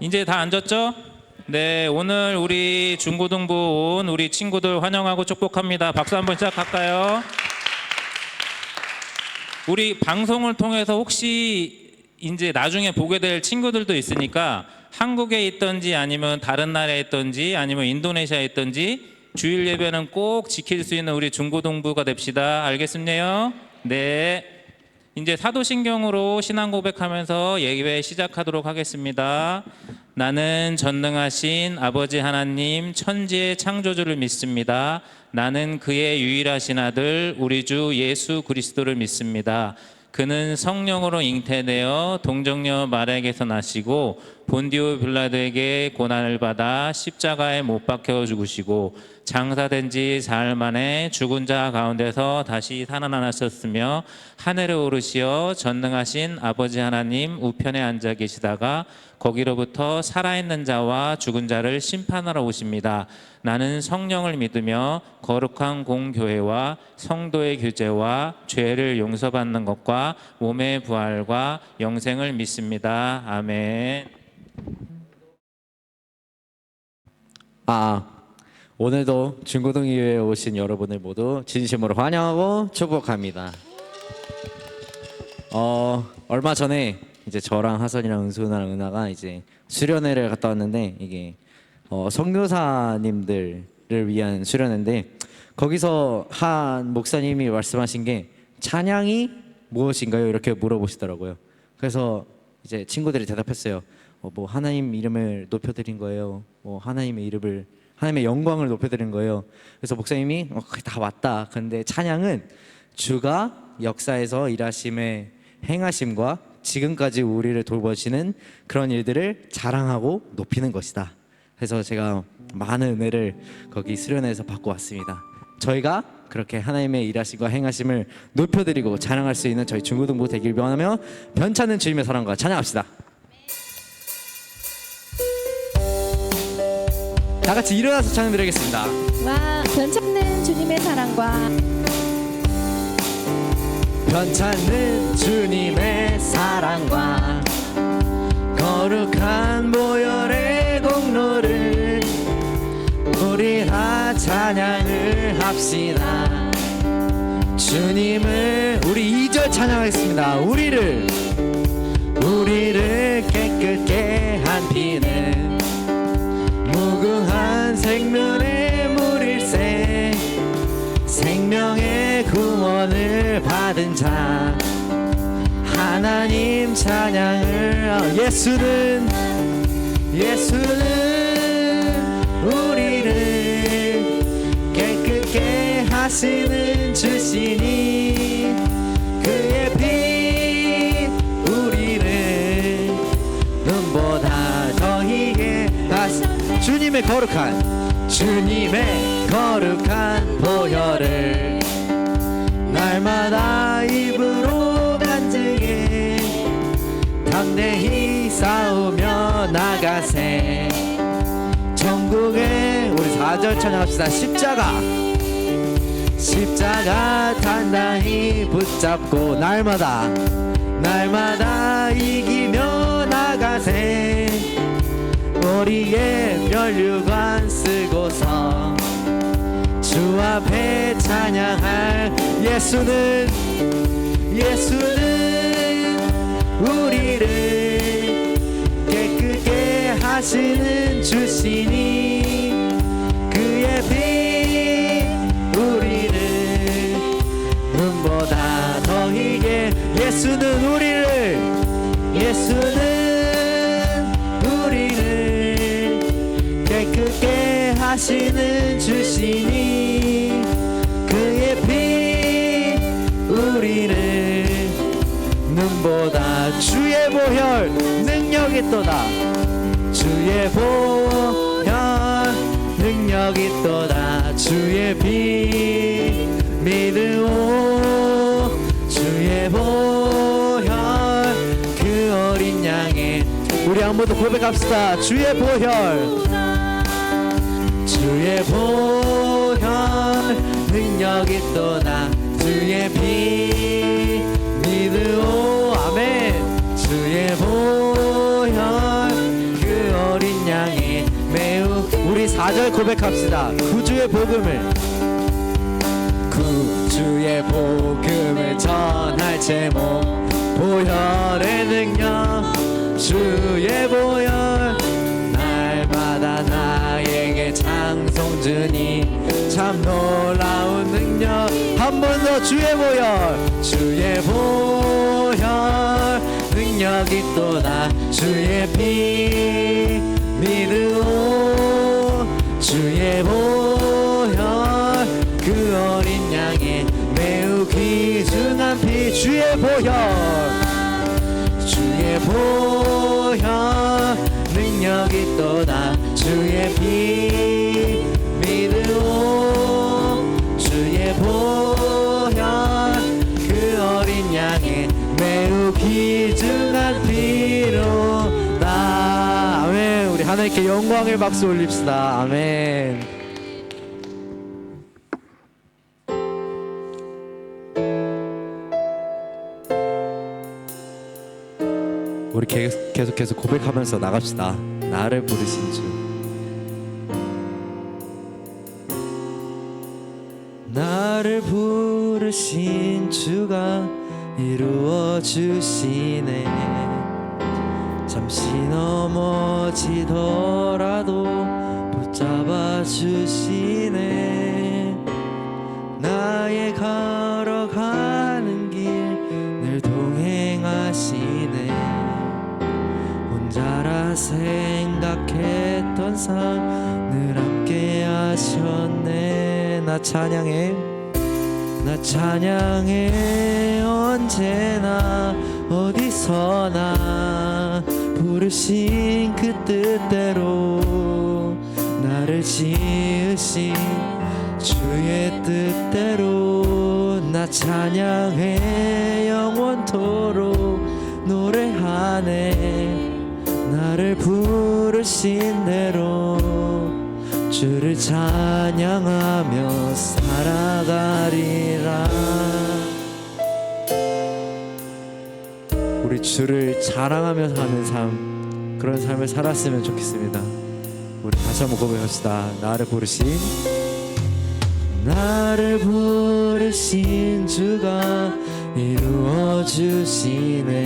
이제 다 앉았죠? 네, 오늘 우리 중고등부 온 우리 친구들 환영하고 축복합니다. 박수 한번 시작할까요? 우리 방송을 통해서 혹시 이제 나중에 보게 될 친구들도 있으니까 한국에 있던지 아니면 다른 나라에 있던지 아니면 인도네시아에 있던지 주일 예배는 꼭 지킬 수 있는 우리 중고등부가 됩시다. 알겠습니요? 네. 이제 사도신경으로 신앙 고백하면서 예배 시작하도록 하겠습니다. 나는 전능하신 아버지 하나님 천지의 창조주를 믿습니다. 나는 그의 유일하신 아들 우리 주 예수 그리스도를 믿습니다. 그는 성령으로 잉태되어 동정녀 마리아에게서 나시고 본디오 빌라도에게 고난을 받아 십자가에 못 박혀 죽으시고 장사된 지 사흘 만에 죽은 자 가운데서 다시 살아나셨으며 하늘에 오르시어 전능하신 아버지 하나님 우편에 앉아 계시다가 거기로부터 살아있는 자와 죽은 자를 심판하러 오십니다. 나는 성령을 믿으며 거룩한 공교회와 성도의 교제와 죄를 용서받는 것과 몸의 부활과 영생을 믿습니다. 아멘. 오늘도 중고등교회에 오신 여러분을 모두 진심으로 환영하고 축복합니다. 얼마 전에 이제 저랑 하선이랑 은수나랑 은하가 이제 수련회를 갔다 왔는데 이게 선교사님들을 위한 수련회인데 거기서 한 목사님이 말씀하신 게 찬양이 무엇인가요? 이렇게 물어보시더라고요. 그래서 이제 친구들이 대답했어요. 뭐 하나님 이름을 높여드린 거예요. 뭐 하나님의 영광을 높여드린 거예요. 그래서 목사님이 그게 다 맞다. 근데 찬양은 주가 역사에서 일하심의 행하심과 지금까지 우리를 돌보시는 그런 일들을 자랑하고 높이는 것이다. 그래서 제가 많은 은혜를 거기 수련회에서 받고 왔습니다. 저희가 그렇게 하나님의 일하심과 행하심을 높여드리고 자랑할 수 있는 저희 중고등부 되길 원하며 변찮은 주님의 사랑과 찬양합시다. 다 같이 일어나서 찬양드리겠습니다. 와, 변찮는 주님의 사랑과 변찮는 주님의 사랑과 거룩한 보혈의 공로를 우리 다 찬양을 합시다. 주님을 우리 2절 찬양하겠습니다. 우리를 깨끗게 한 피는 무궁한 생명의 물일세 생명의 구원을 받은 자 하나님 찬양을 예수는 우리를 깨끗게 하시는 주시니 그의 피 우리를 눈보다 더 희게 하시 주님의 거룩한 보혈을 날마다 입으로 간증해 담대히 싸우며 나가세 전국에 우리 4절 찬양합시다. 십자가 단단히 붙잡고 날마다 이기며 나가세 머리에 면류관 쓰고서 주 앞에 찬양할 예수는 우리를 깨끗게 하시는 주시니 그의 피 우리를 눈보다 더 희게 예수는 우리를 깨끗게 하시는 주시니 그의 피 우리를 눈보다 주의 보혈 능력이 또다 주의 보혈 능력이 또다 주의 피 믿으오 주의 보혈 그 어린 양의 우리 한 번 더 고백합시다. 주의 보혈 능력이 또다 주의 피 믿으오 아멘 주의 보혈 그 우리 4절 고백합시다. 구주의 복음을, 구주의 복음을 전할 제목, 보혈의 능력, 주의 보혈, 날마다 나에게 장송 주니 참 놀라운 능력. 한 번 더 주의 보혈, 주의 보혈 능력이 또나, 주의 피 믿으오, 주의 보혈 그 어린 양의 매우 귀중한 피, 주의 보혈, 주의 보혈 능력이 또나, 주의 피 믿으오, 주의 보혈 그 어린 양의 매우 귀중한 피로 나. 아멘. 우리 하나님께 영광의 박수 올립시다. 아멘. 우리 계속해서 고백하면서 나갑시다. 나를 부르신 주, 나를 부르신 주가 이루어 주시네. 잠시 넘어지더라도 붙잡아 주시네. 나의 걸어가는 길 늘 동행하시네. 혼자라 생각했던 삶 늘 함께 하셨네. 나 찬양해, 나 찬양해. 언제나 어디서나 부르신 그 뜻대로, 나를 지으신 주의 뜻대로 나 찬양해. 영원토록 노래하네. 나를 부르신 대로 주를 찬양하며 살아가리라. 우리 주를 자랑하며 사는 삶, 그런 삶을 살았으면 좋겠습니다. 우리 다시 한번 고백합시다. 나를 부르신, 나를 부르신 주가 이루어 주시네.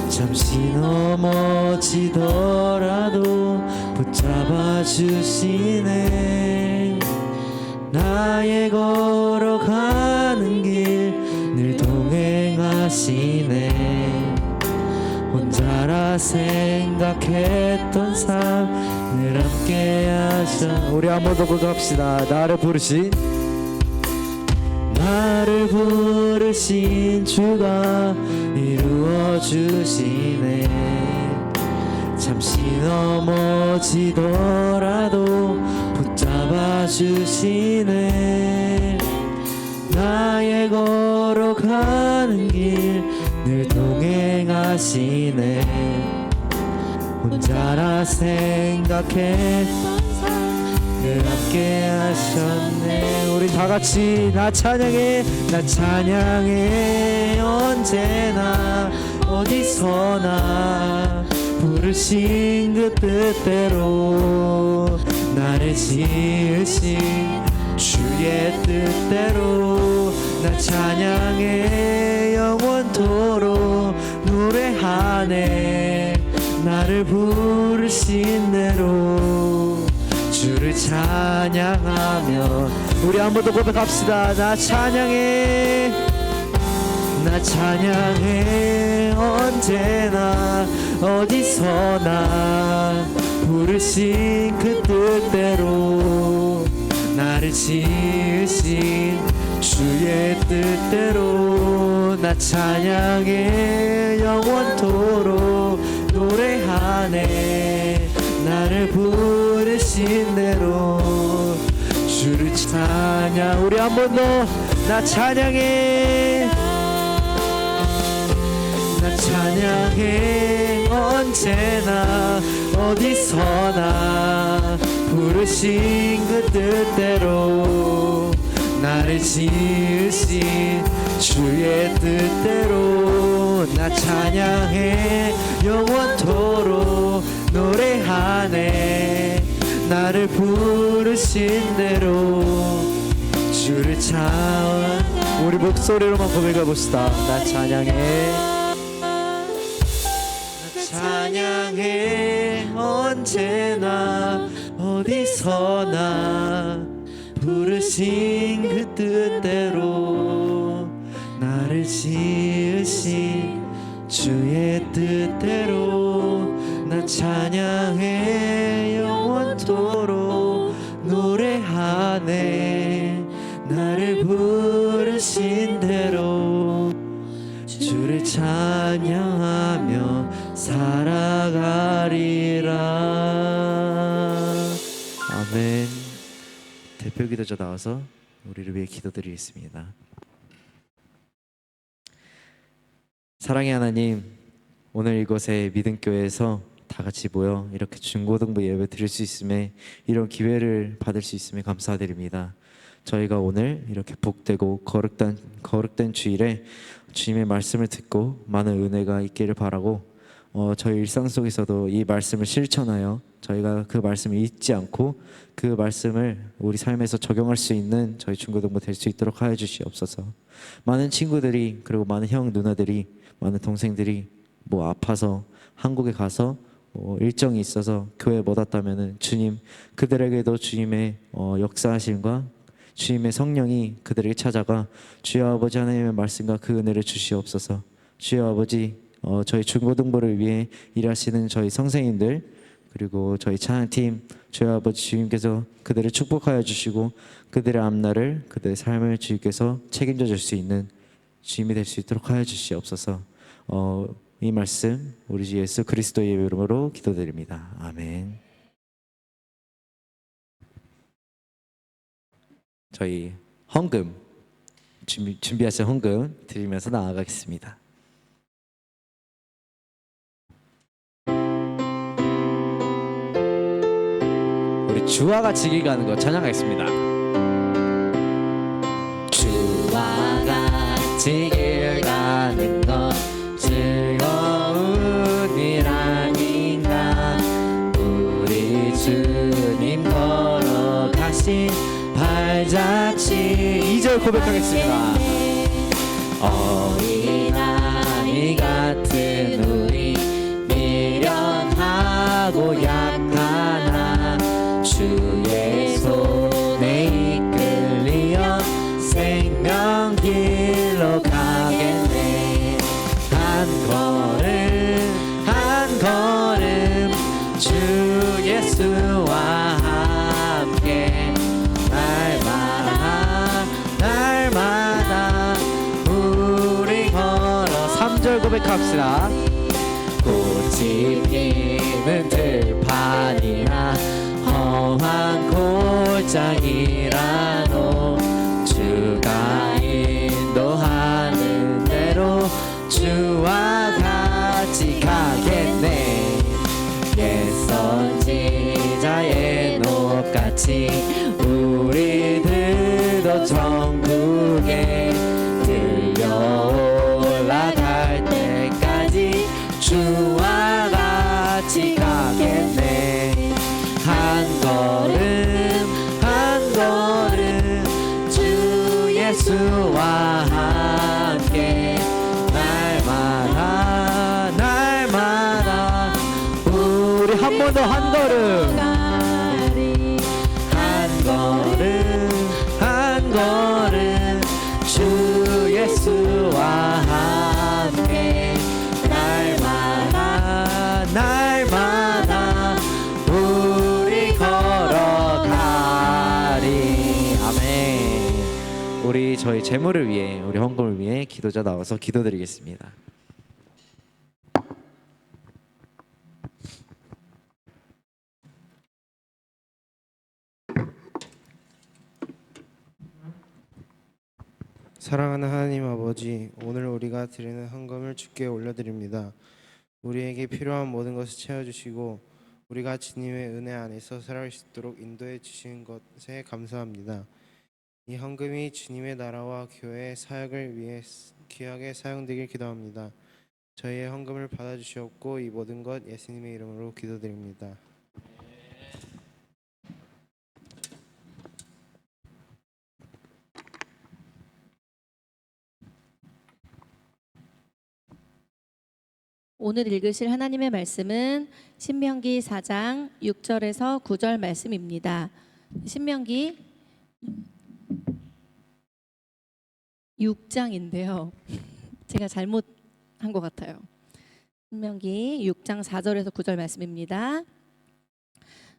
잠시 넘어지더라도 붙잡아 주시네. 나의 걸어가는 길 늘 동행하시네. 혼자라 생각했던 삶 늘 함께 하셔. 우리 한 번 더 고백합시다. 나를 부르신, 나를 부르신 주가 이루어 주시네. 잠시 넘어지더라도 붙잡아 주시네. 나의 걸어가는 길 늘 동행하시네. 혼자라 생각했던 늘 함께 하셨네. 우리 다 같이 나 찬양해, 나 찬양해. 언제나 어디서나 부르신 그 뜻대로, 나를 지으신 주의 뜻대로 나 찬양해. 영원토록 노래하네. 나를 부르신 대로 주를 찬양하며. 우리 한 번 더 고백합시다. 나 찬양해, 나 찬양해. 언제나 어디서나 부르신 그 뜻대로, 나를 지으신 주의 뜻대로 나 찬양해. 영원토록 노래하네. 나를 부르신 대로 주를 찬양. 우리 한 번 더 나 찬양해, 나 찬양해. 언제나 어디서나 부르신 그 뜻대로, 나를 지으신 주의 뜻대로 나 찬양해. 영원토록 노래하네. 나를 부르신 대로 주를 찬양. 우리 목소리로만 고백해 봅시다. 나 찬양해, 나 찬양해. 언제나 어디서나 부르신 그 뜻대로 나를 지으신 주의 뜻대로 나 찬양해. 영원토록 노래하네. 나를 부르신 대로 주를 찬양하며 살아가리라. 아멘. 대표 기도자 나와서 우리를 위해 기도드리겠습니다. 사랑의 하나님, 오늘 이곳에 믿음교회에서 다 같이 모여 이렇게 중고등부 예배 드릴 수 있음에, 이런 기회를 받을 수 있음에 감사드립니다. 저희가 오늘 이렇게 복되고 거룩된 주일에 주님의 말씀을 듣고 많은 은혜가 있기를 바라고, 저희 일상 속에서도 이 말씀을 실천하여 저희가 그 말씀을 잊지 않고 그 말씀을 우리 삶에서 적용할 수 있는 저희 중고등부 될 수 있도록 하여 주시옵소서. 많은 친구들이, 그리고 많은 형 누나들이, 많은 동생들이 아파서 한국에 가서 일정이 있어서 교회에 못 왔다면은 주님, 그들에게도 주님의 역사하심과 주님의 성령이 그들에게 찾아가 주여 아버지 하나님의 말씀과 그 은혜를 주시옵소서. 주여 아버지, 저희 중고등부를 위해 일하시는 저희 선생님들, 그리고 저희 찬양팀, 주여 아버지 주님께서 그들을 축복하여 주시고 그들의 앞날을, 그들의 삶을 주님께서 책임져 줄 수 있는 주님이 될 수 있도록 하여 주시옵소서. 이 말씀 우리 주 예수 그리스도의 이름으로 기도드립니다. 아멘. 저희 헌금 준비하신 헌금 드리면서 나아가겠습니다. 우리 주와 같이 길 가는 거 찬양하겠습니다. 주와 같이 길 가는 것 즐거운 일 아닌가. 우리 주님 걸어가신 발자취. 2절 고백하겠습니다. 어린아이 같은 우리 미련하고 약하나 주의 손에 이끌리어 생명길로 가겠네. 한 걸음 주 예수와 함께 날마다 우리 걸어. 3절 고백합시다. 꽃이 피는 들판이나 험한 골짜기라도 주가 인도하는 대로 주와 같이 가겠네. 옛 선지자의 녹같이 우리들도 천국에 들려올라갈 때까지 주와 같이 가겠네. 한 걸음 주 예수와 함께 날마다 우리 한 번 더 한 걸음 주 예수와 함께 날마다 우리 걸어가리. 아멘. 우리 저희 재물을 위해, 우리 헌금을 위해 기도자 나와서 기도드리겠습니다. 사랑하는 하나님 아버지, 오늘 우리가 드리는 헌금을 주께 올려드립니다. 우리에게 필요한 모든 것을 채워주시고 우리가 주님의 은혜 안에서 살아갈 수 있도록 인도해 주시는 것에 감사합니다. 이 헌금이 주님의 나라와 교회의 사역을 위해 귀하게 사용되길 기도합니다. 저희의 헌금을 받아주시옵고 이 모든 것 예수님의 이름으로 기도드립니다. 오늘 읽으실 하나님의 말씀은 신명기 4장 6절에서 9절 말씀입니다. 신명기 6장인데요. 제가 잘못한 것 같아요. 신명기 6장 4절에서 9절 말씀입니다.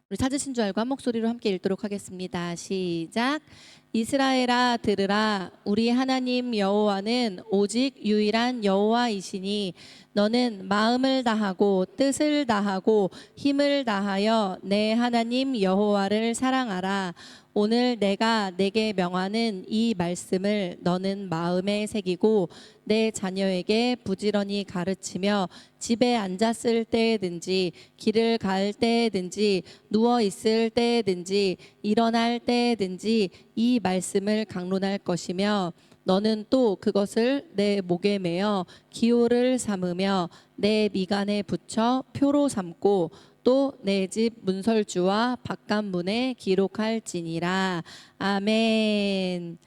우리 찾으신 줄 알고 한 목소리로 함께 읽도록 하겠습니다. 시작. 이스라엘아 들으라. 우리 하나님 여호와는 오직 유일한 여호와이시니 너는 마음을 다하고 뜻을 다하고 힘을 다하여 내 하나님 여호와를 사랑하라. 오늘 내가 내게 명하는 이 말씀을 너는 마음에 새기고 내 자녀에게 부지런히 가르치며 집에 앉았을 때든지 길을 갈 때든지 누워 있을 때든지 일어날 때든지 이 말씀을 강론할 것이며 너는 또 그것을 내 목에 매어 기호를 삼으며 내 미간에 붙여 표로 삼고 또 내 집 문설주와 바깥문에 기록할지니라. 아멘.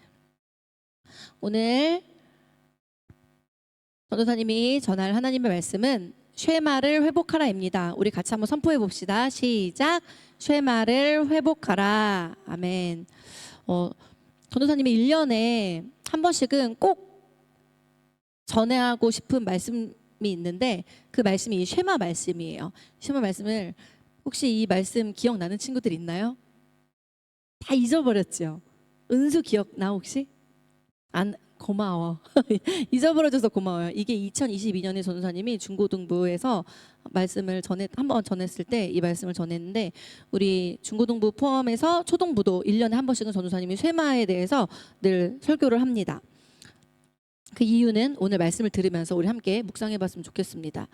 오늘 전도사님이 전할 하나님의 말씀은 쉐마를 회복하라입니다. 우리 같이 한번 선포해 봅시다. 시작. 쉐마를 회복하라. 아멘. 전도사님이 1년에 한 번씩은 꼭 전해하고 싶은 말씀이 있는데 그 말씀이 이 쉐마 말씀이에요. 쉐마 말씀을 혹시 이 말씀 기억나는 친구들 있나요? 다 잊어버렸죠. 은수 기억나 혹시? 안 고마워. 잊어버려줘서 고마워요. 이게 2022년에 전도사님이 중고등부에서 말씀을 한번 전했을 때 이 말씀을 전했는데 우리 중고등부 포함해서 초등부도 1년에 한 번씩은 전도사님이 쉐마에 대해서 늘 설교를 합니다. 그 이유는 오늘 말씀을 들으면서 우리 함께 묵상해봤으면 좋겠습니다.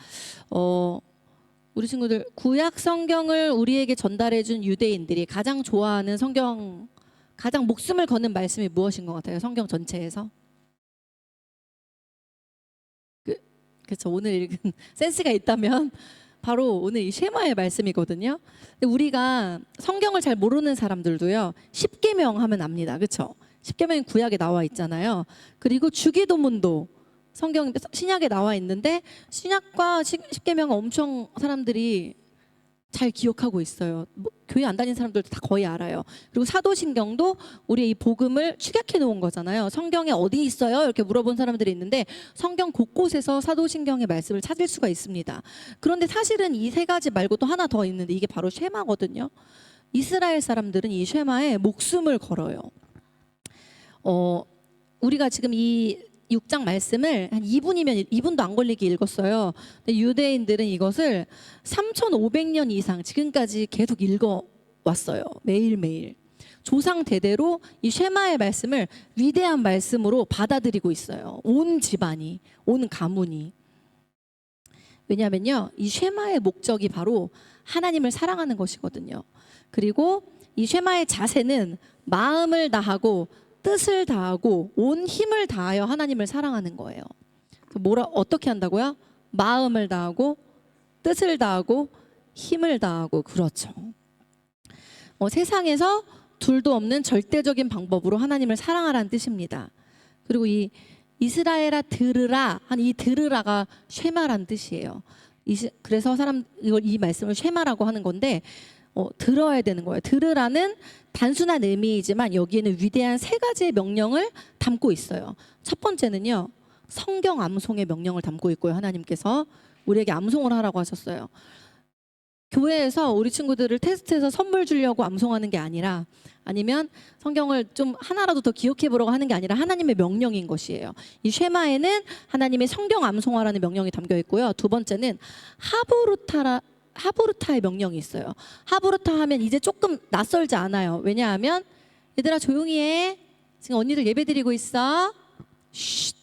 우리 친구들 구약 성경을 우리에게 전달해준 유대인들이 가장 좋아하는 성경, 가장 목숨을 거는 말씀이 무엇인 것 같아요? 성경 전체에서? 그렇죠. 오늘 읽은 센스가 있다면 바로 오늘 이 쉐마의 말씀이거든요. 근데 우리가 성경을 잘 모르는 사람들도요. 십계명 하면 압니다. 그렇죠? 십계명이 구약에 나와 있잖아요. 그리고 주기도문도 성경 신약에 나와 있는데 신약과 십계명은 엄청 사람들이 잘 기억하고 있어요. 교회 안 다니는 사람들도 다 거의 알아요. 그리고 사도신경도 우리의 이 복음을 축약해 놓은 거잖아요. 성경에 어디 있어요? 이렇게 물어본 사람들이 있는데 성경 곳곳에서 사도신경의 말씀을 찾을 수가 있습니다. 그런데 사실은 이 세 가지 말고 또 하나 더 있는데 이게 바로 쉐마거든요. 이스라엘 사람들은 이 쉐마에 목숨을 걸어요. 우리가 지금 이 6장 말씀을 한 2분도 안 걸리게 읽었어요. 근데 유대인들은 이것을 3,500년 이상 지금까지 계속 읽어왔어요. 매일매일. 조상 대대로 이 쉐마의 말씀을 위대한 말씀으로 받아들이고 있어요. 온 집안이, 온 가문이. 왜냐하면요. 이 쉐마의 목적이 바로 하나님을 사랑하는 것이거든요. 그리고 이 쉐마의 자세는 마음을 다하고 뜻을 다하고 온 힘을 다하여 하나님을 사랑하는 거예요. 어떻게 한다고요? 마음을 다하고 뜻을 다하고 힘을 다하고. 그렇죠. 세상에서 둘도 없는 절대적인 방법으로 하나님을 사랑하라는 뜻입니다. 그리고 이 이스라엘아 들으라 한 이 들으라가 쉐마란 뜻이에요. 그래서 이 말씀을 쉐마라고 하는 건데 들어야 되는 거예요. 들으라는 단순한 의미이지만 여기에는 위대한 세 가지의 명령을 담고 있어요. 첫 번째는요. 성경 암송의 명령을 담고 있고요. 하나님께서 우리에게 암송을 하라고 하셨어요. 교회에서 우리 친구들을 테스트해서 선물 주려고 암송하는 게 아니라 아니면 성경을 좀 하나라도 더 기억해 보려고 하는 게 아니라 하나님의 명령인 것이에요. 이 쉐마에는 하나님의 성경 암송하라는 명령이 담겨 있고요. 두 번째는 하브루타의 명령이 있어요. 하브루타 하면 이제 조금 낯설지 않아요. 왜냐하면 얘들아 조용히 해. 지금 언니들 예배 드리고 있어. 쉿.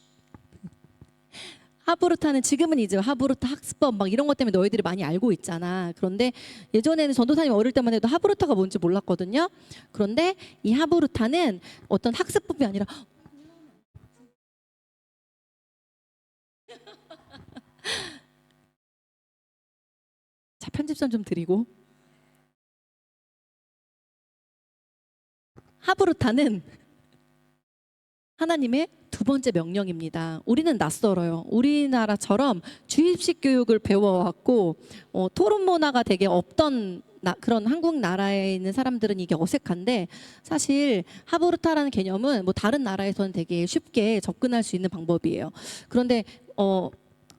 하브루타는 지금은 이제 하브루타 학습법 막 이런 것 때문에 너희들이 많이 알고 있잖아. 그런데 예전에는 전도사님 어릴 때만 해도 하브루타가 뭔지 몰랐거든요. 그런데 이 하브루타는 어떤 학습법이 아니라 자, 편집점 좀 드리고 하브루타는 하나님의 두 번째 명령입니다. 우리는 낯설어요. 우리나라처럼 주입식 교육을 배워왔고 토론 문화가 되게 없던 그런 한국 나라에 있는 사람들은 이게 어색한데, 사실 하브루타라는 개념은 뭐 다른 나라에서는 되게 쉽게 접근할 수 있는 방법이에요. 그런데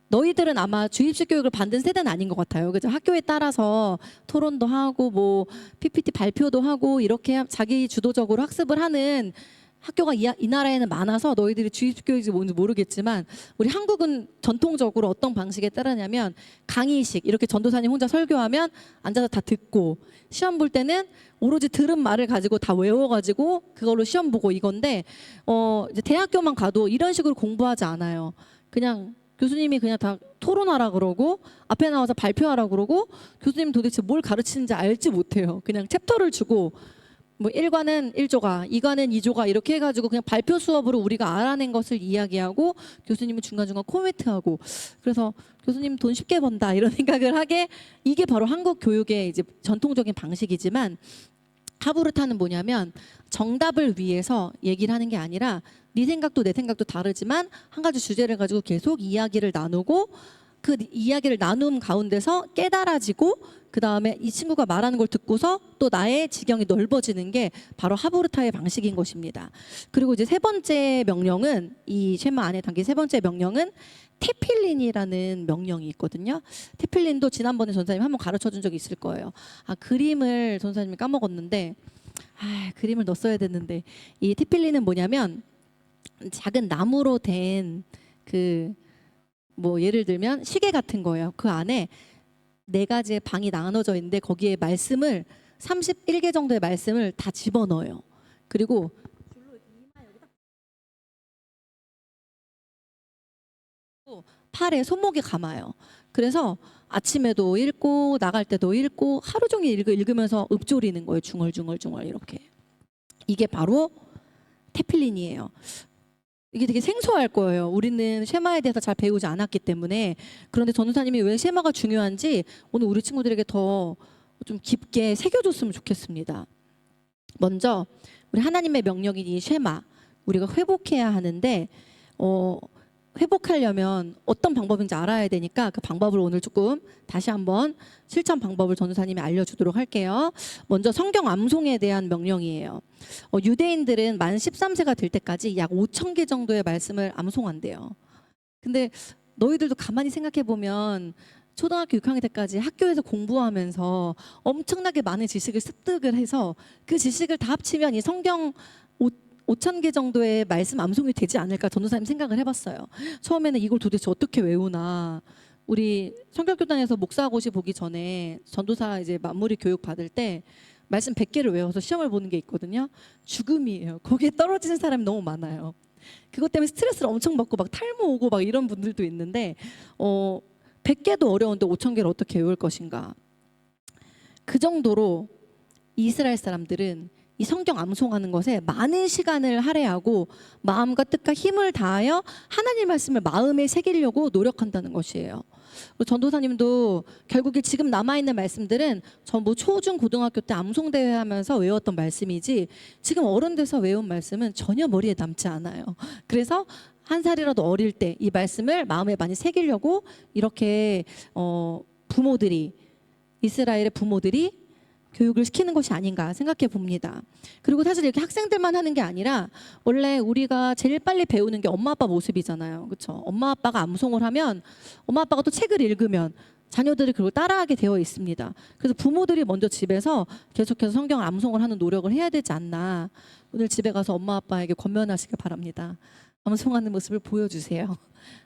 너희들은 아마 주입식 교육을 받은 세대는 아닌 것 같아요. 그죠? 학교에 따라서 토론도 하고 뭐 PPT 발표도 하고 이렇게 자기 주도적으로 학습을 하는 학교가 이 나라에는 많아서 너희들이 주입식 교육이 뭔지 모르겠지만, 우리 한국은 전통적으로 어떤 방식에 따르냐면 강의식, 이렇게 전도사님 혼자 설교하면 앉아서 다 듣고, 시험 볼 때는 오로지 들은 말을 가지고 다 외워가지고 그걸로 시험 보고 이건데, 이제 대학교만 가도 이런 식으로 공부하지 않아요. 그냥 교수님이 그냥 다 토론하라 그러고 앞에 나와서 발표하라 그러고, 교수님 도대체 뭘 가르치는지 알지 못해요. 그냥 챕터를 주고 뭐 1과는 1조가, 2과는 2조가 이렇게 해가지고 그냥 발표 수업으로 우리가 알아낸 것을 이야기하고, 교수님은 중간중간 코멘트하고, 그래서 교수님 돈 쉽게 번다 이런 생각을 하게, 이게 바로 한국 교육의 이제 전통적인 방식이지만, 하브루타는 뭐냐면 정답을 위해서 얘기를 하는 게 아니라 네 생각도 내 생각도 다르지만 한 가지 주제를 가지고 계속 이야기를 나누고, 그 이야기를 나눔 가운데서 깨달아지고, 그 다음에 이 친구가 말하는 걸 듣고서 또 나의 지경이 넓어지는 게 바로 하브루타의 방식인 것입니다. 그리고 이제 세 번째 명령은, 이 쉐마 안에 담긴 세 번째 명령은 테필린이라는 명령이 있거든요. 테필린도 지난번에 전사님 한번 가르쳐 준 적이 있을 거예요. 그림을 전사님이 까먹었는데, 그림을 넣었어야 됐는데, 이 테필린은 뭐냐면 작은 나무로 된 뭐 예를 들면 시계 같은 거예요. 그 안에 4가지의 방이 나눠져 있는데 거기에 말씀을 31개 정도의 말씀을 다 집어넣어요. 그리고 팔에 손목에 감아요. 그래서 아침에도 읽고 나갈 때도 읽고 하루 종일 읽으면서 읊조리는 거예요. 중얼중얼 이렇게. 이게 바로 테필린이에요. 이게 되게 생소할 거예요. 우리는 쉐마에 대해서 잘 배우지 않았기 때문에. 그런데 전도사님이 왜 쉐마가 중요한지 오늘 우리 친구들에게 더 좀 깊게 새겨줬으면 좋겠습니다. 먼저 우리 하나님의 명령인 이 쉐마, 우리가 회복해야 하는데 회복하려면 어떤 방법인지 알아야 되니까 그 방법을 오늘 조금 다시 한번 실천 방법을 전도사님이 알려주도록 할게요. 먼저 성경 암송에 대한 명령이에요. 유대인들은 만 13세가 될 때까지 약 5,000개 정도의 말씀을 암송한대요. 근데 너희들도 가만히 생각해 보면 초등학교 6학년 때까지 학교에서 공부하면서 엄청나게 많은 지식을 습득을 해서 그 지식을 다 합치면 이 성경 5,000개 정도의 말씀 암송이 되지 않을까 전도사님 생각을 해봤어요. 처음에는 이걸 도대체 어떻게 외우나. 우리 성결교단에서 목사고시 보기 전에 전도사 이제 마무리 교육 받을 때 말씀 100개를 외워서 시험을 보는 게 있거든요. 죽음이에요. 거기에 떨어지는 사람이 너무 많아요. 그것 때문에 스트레스를 엄청 받고 막 탈모 오고 막 이런 분들도 있는데 100개도 어려운데 5,000개를 어떻게 외울 것인가. 그 정도로 이스라엘 사람들은 이 성경 암송하는 것에 많은 시간을 할애하고 마음과 뜻과 힘을 다하여 하나님 말씀을 마음에 새기려고 노력한다는 것이에요. 전도사님도 결국에 지금 남아있는 말씀들은 전부 초중 고등학교 때 암송대회 하면서 외웠던 말씀이지 지금 어른 돼서 외운 말씀은 전혀 머리에 남지 않아요. 그래서 한 살이라도 어릴 때 이 말씀을 마음에 많이 새기려고 이렇게 부모들이, 이스라엘의 부모들이 교육을 시키는 것이 아닌가 생각해 봅니다. 그리고 사실 이렇게 학생들만 하는 게 아니라 원래 우리가 제일 빨리 배우는 게 엄마 아빠 모습이잖아요. 그렇죠? 엄마 아빠가 암송을 하면 엄마 아빠가 또 책을 읽으면 자녀들이 그걸 따라하게 되어 있습니다. 그래서 부모들이 먼저 집에서 계속해서 성경 암송을 하는 노력을 해야 되지 않나. 오늘 집에 가서 엄마 아빠에게 권면하시길 바랍니다. 암송하는 모습을 보여주세요.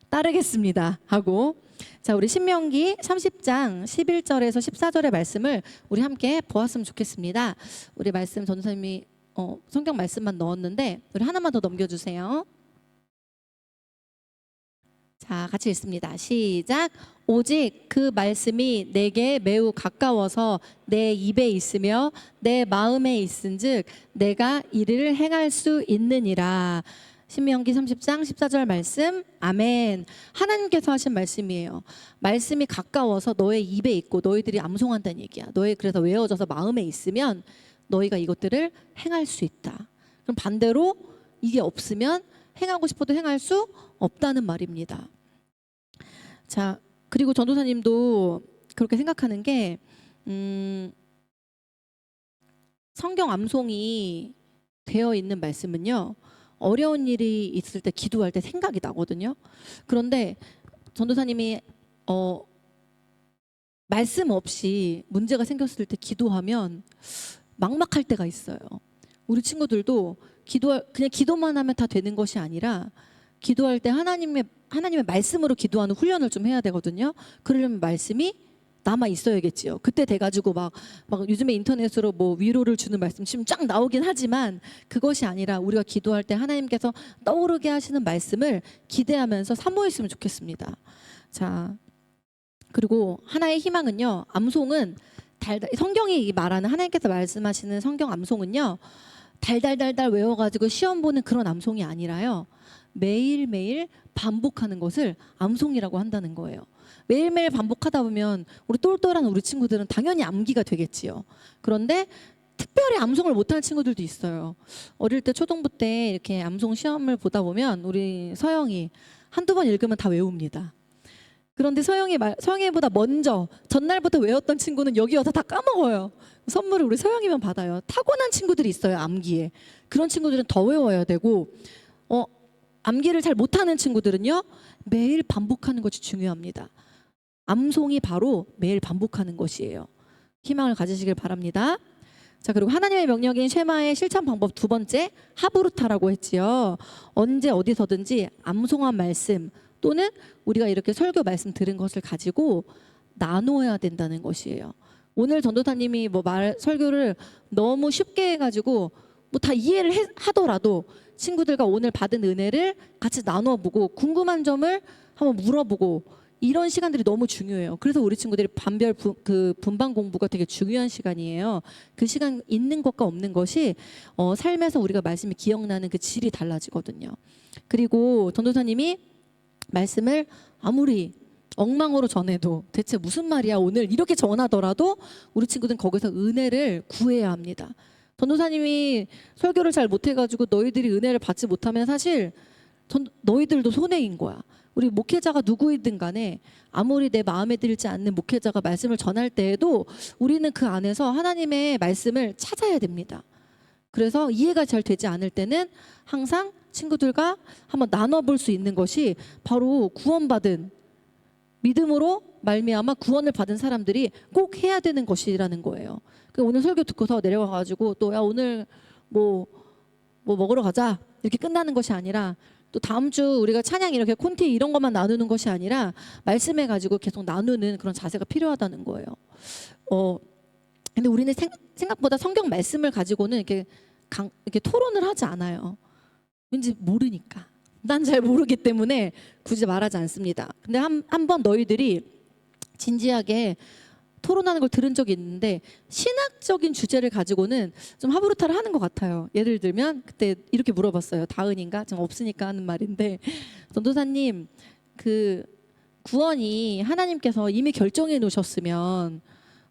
따르겠습니다 하고, 자, 우리 신명기 30장 11절에서 14절의 말씀을 우리 함께 보았으면 좋겠습니다. 우리 말씀 전도사님이 성경 말씀만 넣었는데 우리 하나만 더 넘겨주세요. 자, 같이 읽습니다. 시작. 오직 그 말씀이 내게 매우 가까워서 내 입에 있으며 내 마음에 있은즉 내가 이를 행할 수 있느니라. 신명기 30장 14절 말씀. 아멘. 하나님께서 하신 말씀이에요. 말씀이 가까워서 너의 입에 있고 너희들이 암송한다는 얘기야. 그래서 외워져서 마음에 있으면 너희가 이것들을 행할 수 있다. 그럼 반대로 이게 없으면 행하고 싶어도 행할 수 없다는 말입니다. 자, 그리고 전도사님도 그렇게 생각하는 게 성경 암송이 되어 있는 말씀은요, 어려운 일이 있을 때 기도할 때 생각이 나거든요. 그런데 전도사님이 말씀 없이 문제가 생겼을 때 기도하면 막막할 때가 있어요. 우리 친구들도 그냥 기도만 하면 다 되는 것이 아니라 기도할 때 하나님의 말씀으로 기도하는 훈련을 좀 해야 되거든요. 그러려면 말씀이 남아 있어야겠지요. 그때 돼가지고 막 요즘에 인터넷으로 뭐 위로를 주는 말씀 지금 쫙 나오긴 하지만 그것이 아니라 우리가 기도할 때 하나님께서 떠오르게 하시는 말씀을 기대하면서 사모했으면 좋겠습니다. 자, 그리고 하나의 희망은요, 암송은 성경이 말하는 하나님께서 말씀하시는 성경 암송은요, 달달달달 외워가지고 시험 보는 그런 암송이 아니라요, 매일매일 반복하는 것을 암송이라고 한다는 거예요. 매일매일 반복하다 보면 우리 똘똘한 우리 친구들은 당연히 암기가 되겠지요. 그런데 특별히 암송을 못하는 친구들도 있어요. 어릴 때 초등부 때 이렇게 암송 시험을 보다 보면 우리 서영이 한두 번 읽으면 다 외웁니다. 그런데 서영이보다 먼저 전날부터 외웠던 친구는 여기 와서 다 까먹어요. 선물을 우리 서영이만 받아요. 타고난 친구들이 있어요, 암기에. 그런 친구들은 더 외워야 되고, 암기를 잘 못하는 친구들은요, 매일 반복하는 것이 중요합니다. 암송이 바로 매일 반복하는 것이에요. 희망을 가지시길 바랍니다. 자, 그리고 하나님의 명령인 쉐마의 실천 방법 두 번째, 하브루타라고 했지요. 언제 어디서든지 암송한 말씀 또는 우리가 이렇게 설교 말씀 들은 것을 가지고 나누어야 된다는 것이에요. 오늘 전도사님이 설교를 너무 쉽게 해가지고 다 이해를 하더라도 친구들과 오늘 받은 은혜를 같이 나눠보고 궁금한 점을 한번 물어보고, 이런 시간들이 너무 중요해요. 그래서 우리 친구들이 반별 분반 공부가 되게 중요한 시간이에요. 그 시간 있는 것과 없는 것이 삶에서 우리가 말씀이 기억나는 그 질이 달라지거든요. 그리고 전도사님이 말씀을 아무리 엉망으로 전해도 대체 무슨 말이야 오늘 이렇게 전하더라도 우리 친구들은 거기서 은혜를 구해야 합니다. 전도사님이 설교를 잘 못해가지고 너희들이 은혜를 받지 못하면 사실 너희들도 손해인 거야. 우리 목회자가 누구이든 간에 아무리 내 마음에 들지 않는 목회자가 말씀을 전할 때에도 우리는 그 안에서 하나님의 말씀을 찾아야 됩니다. 그래서 이해가 잘 되지 않을 때는 항상 친구들과 한번 나눠볼 수 있는 것이 바로 구원받은, 믿음으로 말미암아 구원을 받은 사람들이 꼭 해야 되는 것이라는 거예요. 오늘 설교 듣고서 내려가가지고 또 야 오늘 뭐 먹으러 가자 이렇게 끝나는 것이 아니라, 또 다음 주 우리가 찬양 이렇게 콘티 이런 것만 나누는 것이 아니라 말씀해 가지고 계속 나누는 그런 자세가 필요하다는 거예요. 근데 우리는 생각보다 성경 말씀을 가지고는 이렇게 토론을 하지 않아요. 왠지 모르니까. 난 잘 모르기 때문에 굳이 말하지 않습니다. 근데 한번 너희들이 진지하게 토론하는 걸 들은 적이 있는데 신학적인 주제를 가지고는 좀 하브루타를 하는 것 같아요. 예를 들면 그때 이렇게 물어봤어요. 다은인가? 좀 없으니까 하는 말인데, 전도사님 그 구원이 하나님께서 이미 결정해 놓으셨으면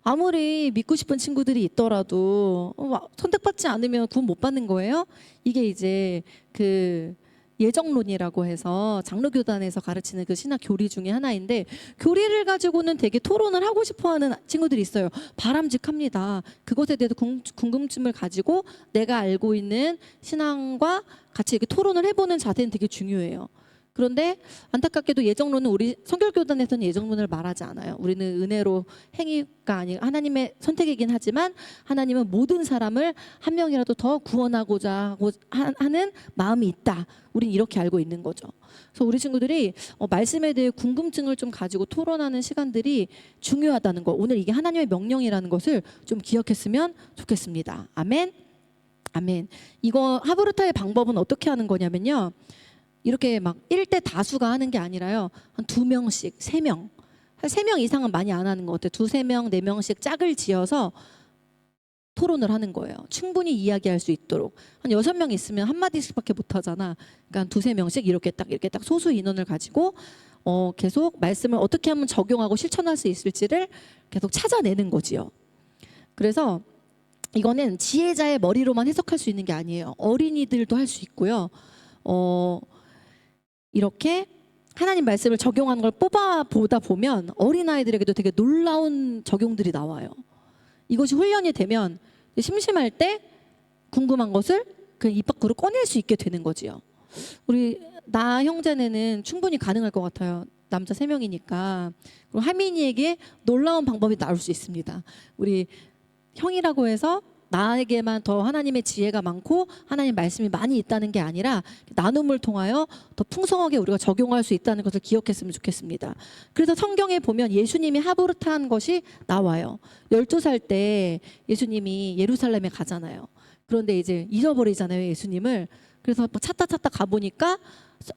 아무리 믿고 싶은 친구들이 있더라도 선택받지 않으면 구원 못 받는 거예요? 이게 이제 그 예정론이라고 해서 장로교단에서 가르치는 그 신학 교리 중에 하나인데, 교리를 가지고는 되게 토론을 하고 싶어하는 친구들이 있어요. 바람직합니다. 그것에 대해서 궁금증을 가지고 내가 알고 있는 신앙과 같이 이렇게 토론을 해보는 자세는 되게 중요해요. 그런데 안타깝게도 예정론은 우리 성결교단에서는 예정론을 말하지 않아요. 우리는 은혜로 행위가 아니라 하나님의 선택이긴 하지만 하나님은 모든 사람을 한 명이라도 더 구원하고자 하는 마음이 있다. 우린 이렇게 알고 있는 거죠. 그래서 우리 친구들이 말씀에 대해 궁금증을 좀 가지고 토론하는 시간들이 중요하다는 거, 오늘 이게 하나님의 명령이라는 것을 좀 기억했으면 좋겠습니다. 아멘. 아멘. 이거 하브루타의 방법은 어떻게 하는 거냐면요, 이렇게 막 1대 다수가 하는 게 아니라요, 한 2명씩, 3명, 한 3명 이상은 많이 안 하는 것 같아요. 2, 3명, 4명씩 짝을 지어서 토론을 하는 거예요. 충분히 이야기할 수 있도록. 한 6명 있으면 한마디씩밖에 못 하잖아. 그러니까 한 2, 3명씩 이렇게 딱 소수 인원을 가지고 계속 말씀을 어떻게 하면 적용하고 실천할 수 있을지를 계속 찾아내는 거지요. 그래서 이거는 지혜자의 머리로만 해석할 수 있는 게 아니에요. 어린이들도 할 수 있고요. 이렇게 하나님 말씀을 적용하는 걸 뽑아 보다 보면 어린아이들에게도 되게 놀라운 적용들이 나와요. 이것이 훈련이 되면 심심할 때 궁금한 것을 그냥 입 밖으로 꺼낼 수 있게 되는 거지요. 우리 나 형제네는 충분히 가능할 것 같아요. 남자 3명이니까. 그리고 하민이에게 놀라운 방법이 나올 수 있습니다. 우리 형이라고 해서 나에게만 더 하나님의 지혜가 많고 하나님 말씀이 많이 있다는 게 아니라 나눔을 통하여 더 풍성하게 우리가 적용할 수 있다는 것을 기억했으면 좋겠습니다. 그래서 성경에 보면 예수님이 하부르트한 것이 나와요. 12살 때 예수님이 예루살렘에 가잖아요. 그런데 이제 잊어버리잖아요, 예수님을. 그래서 찾다 가보니까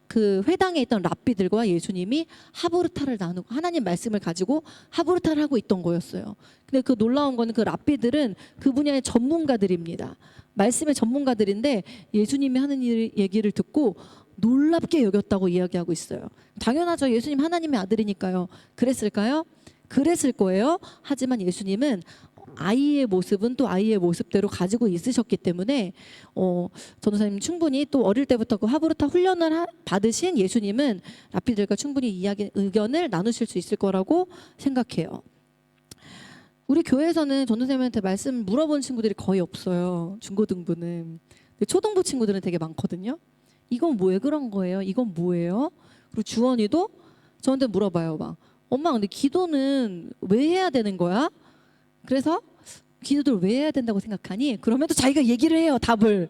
그 회당에 있던 랍비들과 예수님이 하부르타를 나누고 하나님 말씀을 가지고 하부르타를 하고 있던 거였어요. 근데 그 놀라운 거는 그 랍비들은 그 분야의 전문가들입니다. 말씀의 전문가들인데 예수님이 하는 얘기를 듣고 놀랍게 여겼다고 이야기하고 있어요. 당연하죠. 예수님 하나님의 아들이니까요. 그랬을까요? 그랬을 거예요. 하지만 예수님은 아이의 모습은 또 아이의 모습대로 가지고 있으셨기 때문에 전도사님 충분히 또 어릴 때부터 그 하부르타 훈련을 받으신 예수님은 랍비들과 충분히 의견을 나누실 수 있을 거라고 생각해요. 우리 교회에서는 전도사님한테 말씀 물어본 친구들이 거의 없어요. 중고등부는. 근데 초등부 친구들은 되게 많거든요. 이건 왜 그런 거예요? 이건 뭐예요? 그리고 주원이도 저한테 물어봐요. 막 엄마 근데 기도는 왜 해야 되는 거야? 그래서 기도를 왜 해야 된다고 생각하니? 그러면 또 자기가 얘기를 해요. 답을.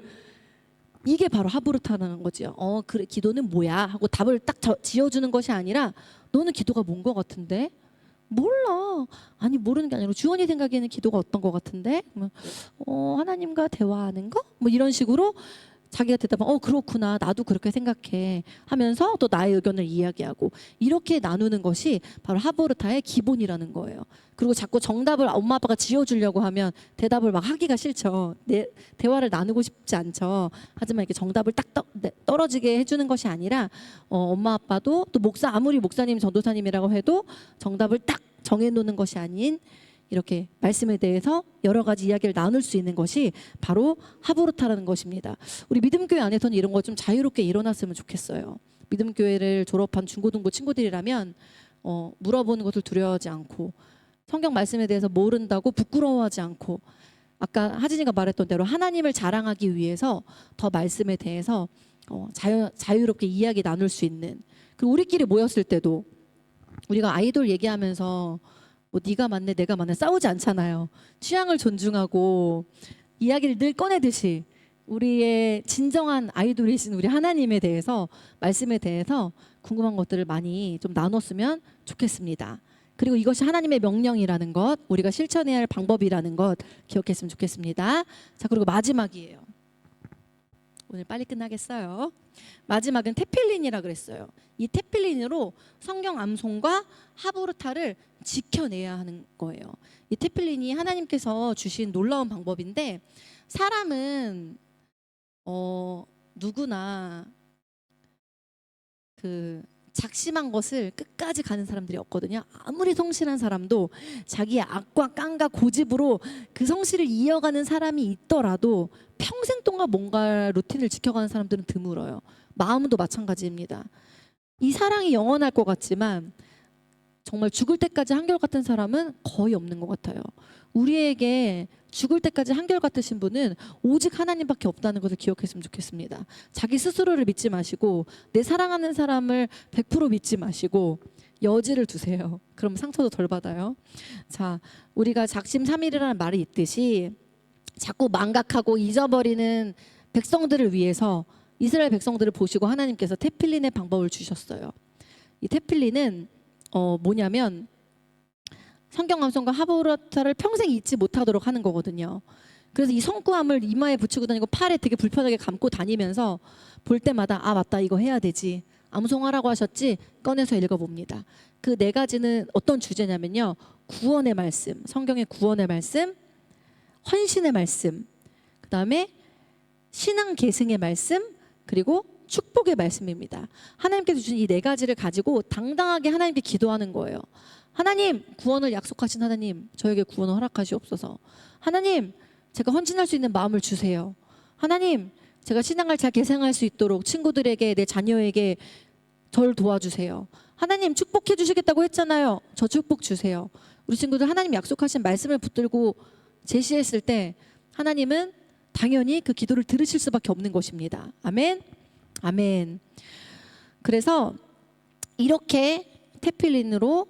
이게 바로 하부르타라는 거지요. 그래 기도는 뭐야? 하고 답을 딱 지어주는 것이 아니라 너는 기도가 뭔 것 같은데? 몰라. 아니 모르는 게 아니라 주원이 생각에는 기도가 어떤 것 같은데? 하나님과 대화하는 거? 뭐 이런 식으로 자기가 대답하면 그렇구나 나도 그렇게 생각해 하면서 또 나의 의견을 이야기하고 이렇게 나누는 것이 바로 하부르타의 기본이라는 거예요. 그리고 자꾸 정답을 엄마 아빠가 지어주려고 하면 대답을 막 하기가 싫죠. 대화를 나누고 싶지 않죠. 하지만 이렇게 정답을 딱 떨어지게 해주는 것이 아니라 엄마 아빠도 또 아무리 목사님 전도사님이라고 해도 정답을 딱 정해놓는 것이 아닌 이렇게 말씀에 대해서 여러 가지 이야기를 나눌 수 있는 것이 바로 하부르타라는 것입니다. 우리 믿음교회 안에서는 이런 거 좀 자유롭게 일어났으면 좋겠어요. 믿음교회를 졸업한 중고등부 친구들이라면 물어보는 것을 두려워하지 않고 성경 말씀에 대해서 모른다고 부끄러워하지 않고 아까 하진이가 말했던 대로 하나님을 자랑하기 위해서 더 말씀에 대해서 자유롭게 이야기 나눌 수 있는 그리고 우리끼리 모였을 때도 우리가 아이돌 얘기하면서 뭐 네가 맞네 내가 맞네 싸우지 않잖아요. 취향을 존중하고 이야기를 늘 꺼내듯이 우리의 진정한 아이돌이신 우리 하나님에 대해서 말씀에 대해서 궁금한 것들을 많이 좀 나눴으면 좋겠습니다. 그리고 이것이 하나님의 명령이라는 것 우리가 실천해야 할 방법이라는 것 기억했으면 좋겠습니다. 자 그리고 마지막이에요. 오늘 빨리 끝나겠어요. 마지막은 테필린이라 그랬어요. 이 테필린으로 성경 암송과 하부르타를 지켜내야 하는 거예요. 이 테필린이 하나님께서 주신 놀라운 방법인데 사람은 누구나 그 작심한 것을 끝까지 가는 사람들이 없거든요. 아무리 성실한 사람도 자기의 악과 깡과 고집으로 그 성실을 이어가는 사람이 있더라도 평생 동안 뭔가 루틴을 지켜가는 사람들은 드물어요. 마음도 마찬가지입니다. 이 사랑이 영원할 것 같지만 정말 죽을 때까지 한결같은 사람은 거의 없는 것 같아요. 우리에게 죽을 때까지 한결같으신 분은 오직 하나님밖에 없다는 것을 기억했으면 좋겠습니다. 자기 스스로를 믿지 마시고 내 사랑하는 사람을 100% 믿지 마시고 여지를 두세요. 그럼 상처도 덜 받아요. 자, 우리가 작심삼일이라는 말이 있듯이 자꾸 망각하고 잊어버리는 백성들을 위해서 이스라엘 백성들을 보시고 하나님께서 테필린의 방법을 주셨어요. 이 테필린은 뭐냐면 성경 암송과 하부르타를 평생 잊지 못하도록 하는 거거든요. 그래서 이 성구함을 이마에 붙이고 다니고 팔에 되게 불편하게 감고 다니면서 볼 때마다 아 맞다 이거 해야 되지 암송하라고 하셨지 꺼내서 읽어봅니다. 그 4가지는 어떤 주제냐면요. 구원의 말씀, 성경의 구원의 말씀, 헌신의 말씀, 그 다음에 신앙 계승의 말씀, 그리고 축복의 말씀입니다. 하나님께서 주신 이 4가지를 가지고 당당하게 하나님께 기도하는 거예요. 하나님, 구원을 약속하신 하나님, 저에게 구원을 허락하시옵소서. 하나님, 제가 헌신할 수 있는 마음을 주세요. 하나님, 제가 신앙을 잘 계승할 수 있도록 친구들에게, 내 자녀에게 절 도와주세요. 하나님 축복해 주시겠다고 했잖아요. 저 축복 주세요. 우리 친구들 하나님 약속하신 말씀을 붙들고 제시했을 때 하나님은 당연히 그 기도를 들으실 수밖에 없는 것입니다. 아멘. 아멘. 그래서 이렇게 테필린으로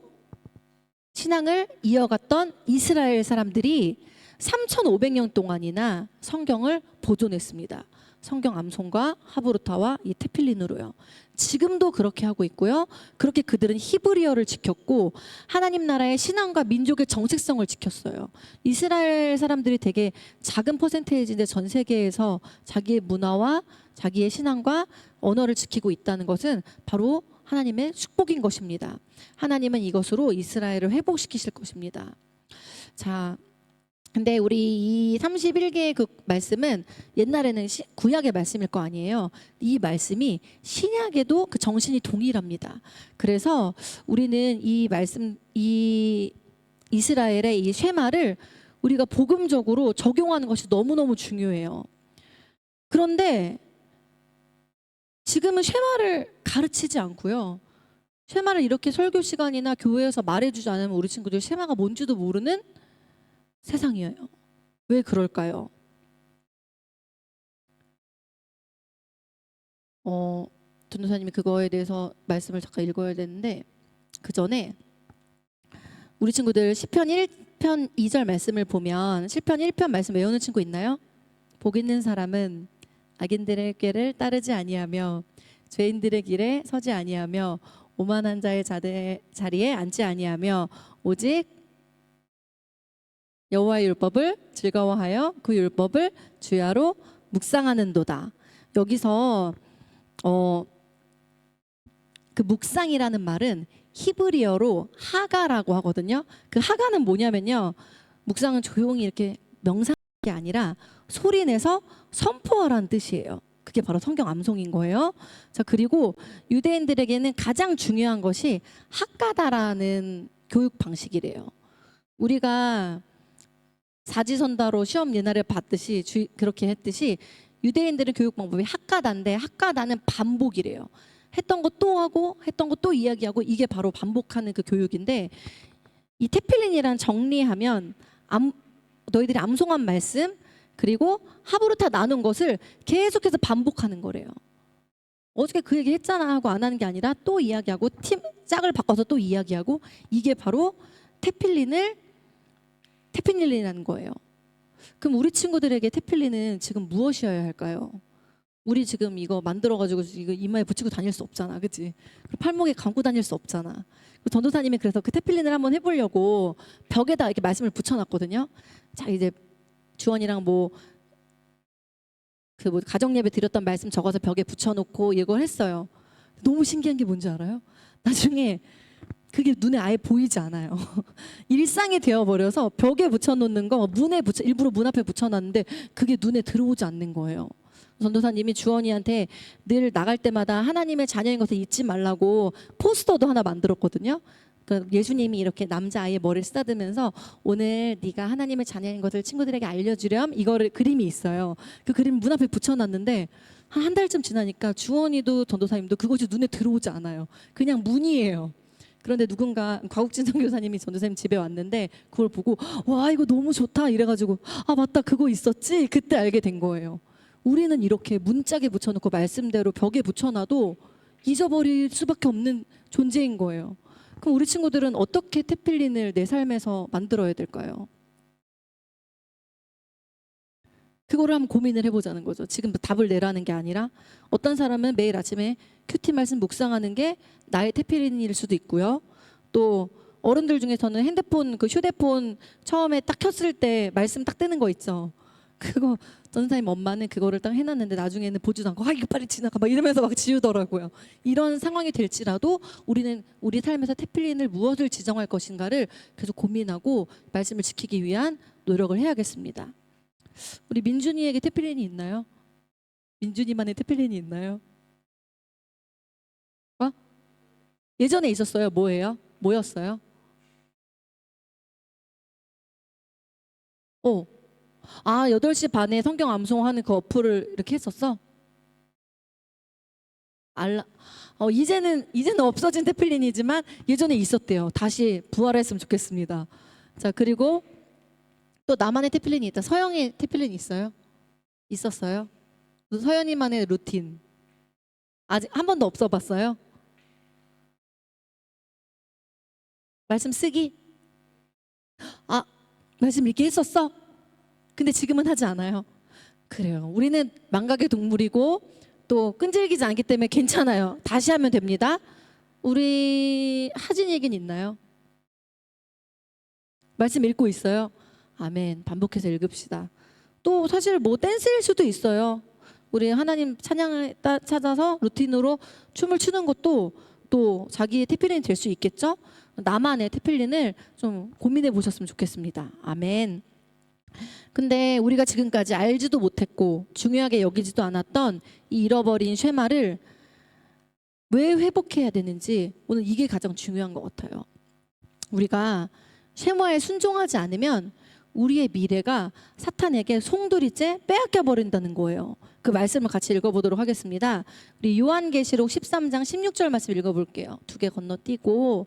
신앙을 이어갔던 이스라엘 사람들이 3,500년 동안이나 성경을 보존했습니다. 성경 암송과 하브루타와 이 테필린으로요. 지금도 그렇게 하고 있고요. 그렇게 그들은 히브리어를 지켰고 하나님 나라의 신앙과 민족의 정체성을 지켰어요. 이스라엘 사람들이 되게 작은 퍼센테이지인데 전 세계에서 자기의 문화와 자기의 신앙과 언어를 지키고 있다는 것은 바로 하나님의 축복인 것입니다. 하나님은 이것으로 이스라엘을 회복시키실 것입니다. 자, 근데 우리 이 31개의 그 말씀은 옛날에는 구약의 말씀일 거 아니에요. 이 말씀이 신약에도 그 정신이 동일합니다. 그래서 우리는 이 말씀, 이 이스라엘의 이 쉐마를 우리가 복음적으로 적용하는 것이 너무너무 중요해요. 그런데 지금은 쉐마를 가르치지 않고요. 쉐마를 이렇게 설교 시간이나 교회에서 말해주지 않으면 우리 친구들 쉐마가 뭔지도 모르는 세상이에요. 왜 그럴까요? 전도사님이 그거에 대해서 말씀을 잠깐 읽어야 되는데 그 전에 우리 친구들 시편 1편 2절 말씀을 보면 시편 1편 말씀 외우는 친구 있나요? 복 있는 사람은 악인들의 길을 따르지 아니하며 죄인들의 길에 서지 아니하며 오만한 자의 자리에 앉지 아니하며 오직 여호와의 율법을 즐거워하여 그 율법을 주야로 묵상하는도다. 여기서 그 묵상이라는 말은 히브리어로 하가라고 하거든요. 그 하가는 뭐냐면요. 묵상은 조용히 이렇게 명상하는 게 아니라 소리내서 선포하라는 뜻이에요. 그게 바로 성경 암송인 거예요. 자, 그리고 유대인들에게는 가장 중요한 것이 학가다라는 교육 방식이래요. 우리가 사지선다로 시험 옛날에 봤듯이 그렇게 했듯이 유대인들의 교육 방법이 학가다인데 학가다는 반복이래요. 했던 거 또 하고 했던 거 또 이야기하고 이게 바로 반복하는 그 교육인데 이 테필린이란 정리하면 너희들이 암송한 말씀 그리고 하브루타 나눈 것을 계속해서 반복하는 거래요. 어저께 그 얘기 했잖아 하고 안 하는 게 아니라 또 이야기하고 짝을 바꿔서 또 이야기하고 이게 바로 테필린이라는 거예요. 그럼 우리 친구들에게 테필린은 지금 무엇이어야 할까요? 우리 지금 이거 만들어가지고 이거 이마에 붙이고 다닐 수 없잖아, 그렇지? 팔목에 감고 다닐 수 없잖아. 전도사님이 그래서 그 테필린을 한번 해보려고 벽에다 이렇게 말씀을 붙여놨거든요. 자, 이제 주원이랑 가정 예배 드렸던 말씀 적어서 벽에 붙여놓고 이걸 했어요. 너무 신기한 게 뭔지 알아요? 나중에 그게 눈에 아예 보이지 않아요. 일상이 되어버려서 벽에 붙여놓는 거 일부러 문 앞에 붙여놨는데 그게 눈에 들어오지 않는 거예요. 전도사님이 주원이한테 늘 나갈 때마다 하나님의 자녀인 것을 잊지 말라고 포스터도 하나 만들었거든요. 그 예수님이 이렇게 남자아이의 머리를 쓰다듬으면서 오늘 네가 하나님의 자녀인 것을 친구들에게 알려주렴 이거를 그림이 있어요. 그 그림 문 앞에 붙여놨는데 한 달쯤 지나니까 주원이도 전도사님도 그것이 눈에 들어오지 않아요. 그냥 문이에요. 그런데 누군가 과국진 선교사님이 전도사님 집에 왔는데 그걸 보고 와 이거 너무 좋다 이래가지고 아 맞다 그거 있었지 그때 알게 된 거예요. 우리는 이렇게 문짝에 붙여놓고 말씀대로 벽에 붙여놔도 잊어버릴 수밖에 없는 존재인 거예요. 그럼 우리 친구들은 어떻게 테필린을 내 삶에서 만들어야 될까요? 그거를 한번 고민을 해보자는 거죠. 지금 답을 내라는 게 아니라 어떤 사람은 매일 아침에 큐티 말씀 묵상하는 게 나의 테필린일 수도 있고요. 또 어른들 중에서는 휴대폰 처음에 딱 켰을 때 말씀 딱 뜨는 거 있죠. 그거 전사님 엄마는 그거를 딱 해놨는데 나중에는 보지도 않고 이거 빨리 지나가 막 이러면서 막 지우더라고요. 이런 상황이 될지라도 우리는 우리 삶에서 테필린을 무엇을 지정할 것인가를 계속 고민하고 말씀을 지키기 위한 노력을 해야겠습니다. 우리 민준이에게 테필린이 있나요? 민준이만의 테필린이 있나요? 예전에 있었어요. 뭐였어요? 아, 8시 반에 성경 암송하는 그 어플을 이렇게 했었어? 이제는 없어진 테플린이지만 예전에 있었대요. 다시 부활했으면 좋겠습니다. 자, 그리고 또 나만의 테플린이 있다. 서영이 테플린 있어요? 있었어요? 서연이만의 루틴 아직 한 번도 없어 봤어요? 말씀 쓰기? 아, 말씀 읽기 했었어? 근데 지금은 하지 않아요. 그래요. 우리는 망각의 동물이고 또 끈질기지 않기 때문에 괜찮아요. 다시 하면 됩니다. 우리 하진 얘기는 있나요? 말씀 읽고 있어요? 아멘. 반복해서 읽읍시다. 또 사실 뭐 댄스일 수도 있어요. 우리 하나님 찬양을 찾아서 루틴으로 춤을 추는 것도 또 자기의 테필린이 될 수 있겠죠? 나만의 테필린을 좀 고민해 보셨으면 좋겠습니다. 아멘. 근데 우리가 지금까지 알지도 못했고 중요하게 여기지도 않았던 이 잃어버린 쉐마를 왜 회복해야 되는지 오늘 이게 가장 중요한 것 같아요. 우리가 쉐마에 순종하지 않으면 우리의 미래가 사탄에게 송두리째 빼앗겨 버린다는 거예요. 그 말씀을 같이 읽어보도록 하겠습니다. 우리 요한계시록 13장 16절 말씀 읽어볼게요. 2개 건너뛰고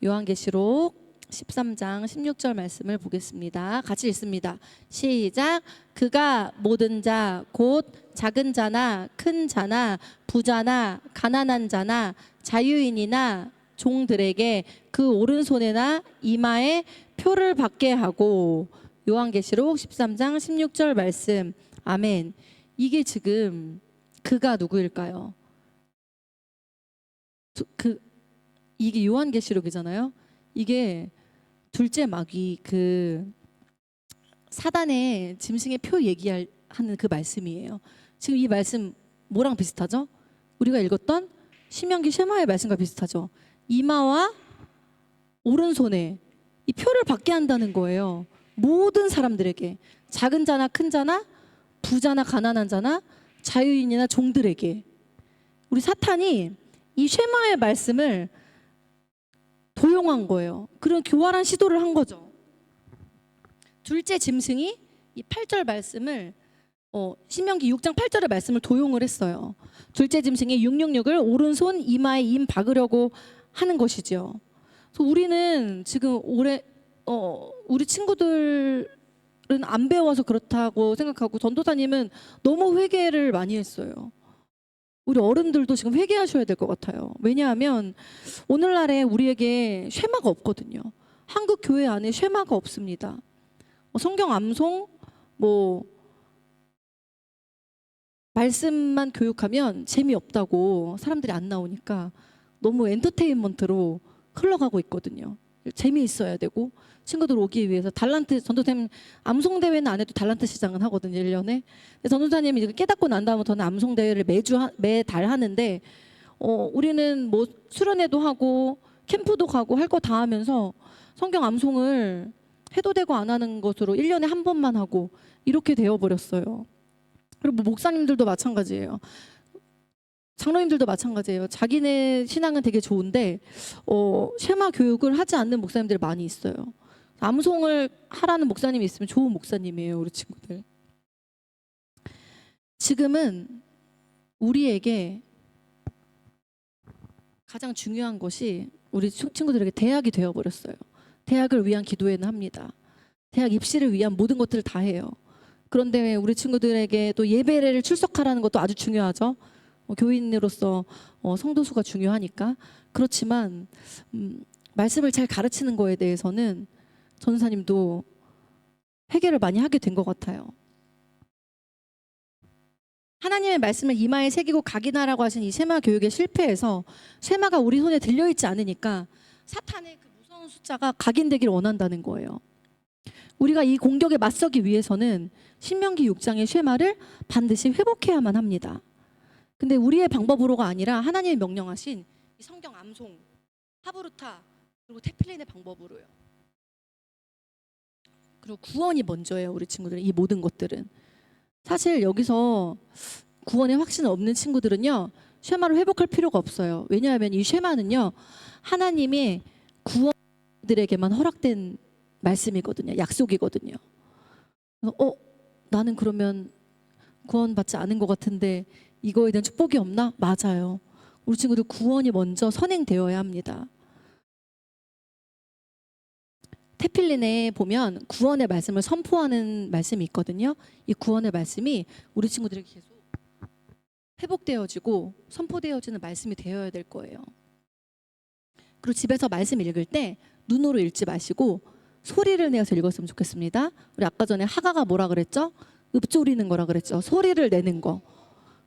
요한계시록 13장 16절 말씀을 보겠습니다. 같이 읽습니다. 시작. 그가 모든 자 곧 작은 자나 큰 자나 부자나 가난한 자나 자유인이나 종들에게 그 오른손에나 이마에 표를 받게 하고 요한계시록 13장 16절 말씀. 아멘. 이게 지금 그가 누구일까요? 이게 요한계시록이잖아요. 이게 둘째 마귀 그 사단의 짐승의 표 얘기하는 그 말씀이에요. 지금 이 말씀 뭐랑 비슷하죠? 우리가 읽었던 신명기 쉐마의 말씀과 비슷하죠. 이마와 오른손에 이 표를 받게 한다는 거예요. 모든 사람들에게, 작은 자나 큰 자나 부자나 가난한 자나 자유인이나 종들에게. 우리 사탄이 이 쉐마의 말씀을 도용한 거예요. 그런 교활한 시도를 한 거죠. 둘째 짐승이 이 8절 말씀을 신명기 6장 8절의 말씀을 도용을 했어요. 둘째 짐승이 666을 오른손 이마에 임 박으려고 하는 것이죠. 그래서 우리는 지금 우리 친구들은 안 배워서 그렇다고 생각하고 전도사님은 너무 회개를 많이 했어요. 우리 어른들도 지금 회개하셔야 될 것 같아요. 왜냐하면 오늘날에 우리에게 쉐마가 없거든요. 한국 교회 안에 쉐마가 없습니다. 성경 암송, 말씀만 교육하면 재미없다고 사람들이 안 나오니까 너무 엔터테인먼트로 흘러가고 있거든요. 재미있어야 되고 친구들 오기 위해서 달란트 전도사님 암송대회는 안 해도 달란트 시장은 하거든요. 1년에. 근데 전도사님이 깨닫고 난 다음부터는 암송대회를 매달 하는데 우리는 수련회도 하고 캠프도 가고 할 거 다 하면서 성경 암송을 해도 되고 안 하는 것으로 1년에 한 번만 하고 이렇게 되어버렸어요. 그리고 목사님들도 마찬가지예요. 장로님들도 마찬가지예요. 자기네 신앙은 되게 좋은데 쉐마 교육을 하지 않는 목사님들이 많이 있어요. 암송을 하라는 목사님이 있으면 좋은 목사님이에요. 우리 친구들. 지금은 우리에게 가장 중요한 것이 우리 친구들에게 대학이 되어버렸어요. 대학을 위한 기도회는 합니다. 대학 입시를 위한 모든 것들을 다 해요. 그런데 우리 친구들에게 또 예배를 출석하라는 것도 아주 중요하죠. 교인으로서 성도수가 중요하니까. 그렇지만 말씀을 잘 가르치는 거에 대해서는 전사님도 회개를 많이 하게 된 것 같아요. 하나님의 말씀을 이마에 새기고 각인하라고 하신 이 쉐마 교육에 실패해서 쉐마가 우리 손에 들려있지 않으니까 사탄의 그 무서운 숫자가 각인되기를 원한다는 거예요. 우리가 이 공격에 맞서기 위해서는 신명기 6장의 쉐마를 반드시 회복해야만 합니다. 근데 우리의 방법으로가 아니라 하나님이 명령하신 이 성경 암송, 하브루타 그리고 테필린의 방법으로요. 그리고 구원이 먼저예요. 우리 친구들은 이 모든 것들은. 사실 여기서 구원의 확신 없는 친구들은요. 쉐마를 회복할 필요가 없어요. 왜냐하면 이 쉐마는요. 하나님의 구원들에게만 허락된 말씀이거든요. 약속이거든요. 나는 그러면 구원받지 않은 것 같은데 이거에 대한 축복이 없나? 맞아요. 우리 친구들 구원이 먼저 선행되어야 합니다. 테필린에 보면 구원의 말씀을 선포하는 말씀이 있거든요. 이 구원의 말씀이 우리 친구들에게 계속 회복되어지고 선포되어지는 말씀이 되어야 될 거예요. 그리고 집에서 말씀 읽을 때 눈으로 읽지 마시고 소리를 내서 읽었으면 좋겠습니다. 우리 아까 전에 하가가 뭐라 그랬죠? 읊조리는 거라 그랬죠. 소리를 내는 거.